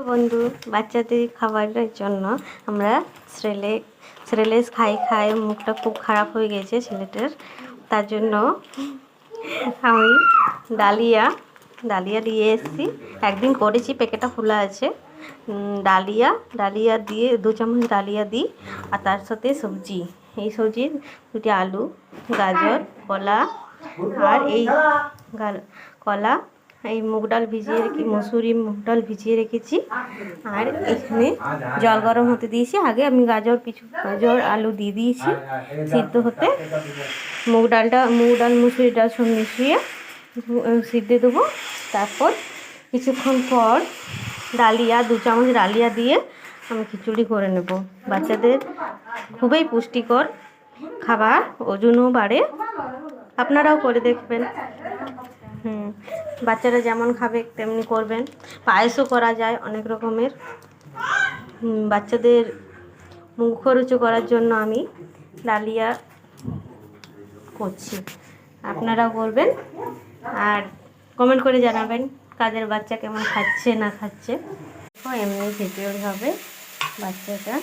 বন্ধু, বাচ্চাদের খাবারের জন্য আমরা সেরেলেক্স খাই খাই মুখটা খুব খারাপ হয়ে গেছে ছেলেটার। তার জন্য আমি ডালিয়া ডালিয়া দিয়ে এসেছি। একদিন করেছি, প্যাকেটটা খোলা আছে। ডালিয়া দিয়ে 2 চামচ ডালিয়া দিই, আর তার সাথে সবজি। এই সবজি দুটি আলু, গাজর, কলা, আর কলা, এই মুগ ডাল মসুরি মুগ ডাল ভিজিয়ে রেখেছি। আর এখানে জল গরম হতে দিয়েছি। আগে আমি গাজর আলু দিয়ে দিয়েছি সিদ্ধ হতে। মুগ ডাল মসুরি ডাল সব মিশিয়ে সিদ্ধ দেবো। তারপর কিছুক্ষণ পর 2 চামচ ডালিয়া দিয়ে আমি খিচুড়ি করে নেব। বাচ্চাদের খুবই পুষ্টিকর খাবার, ওজনও বাড়ে। আপনারাও করে দেখবেন। বাচ্চারা যেমন খাবে তেমনি করবেন। পায়েসও করা যায় অনেক রকমের। বাচ্চাদের মুখরোচক করার জন্য আমি ডালিয়া করছি, আপনারাও করবেন। আর কমেন্ট করে জানাবেন কাদের বাচ্চা কেমন খাচ্ছে না খাচ্ছে। এমনি খিচুড়ি হবে, বাচ্চাটা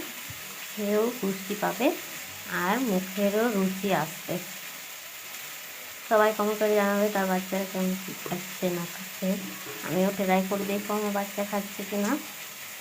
খেয়েও পুষ্টি পাবে আর মুখেরও রুচি আসবে। সবাই কমেন্ট করে জানাবে তার বাচ্চারা কেমন খাচ্ছে না খাচ্ছে। আমিও ট্রাই করে দেখবো আমার বাচ্চা খাচ্ছে কি না।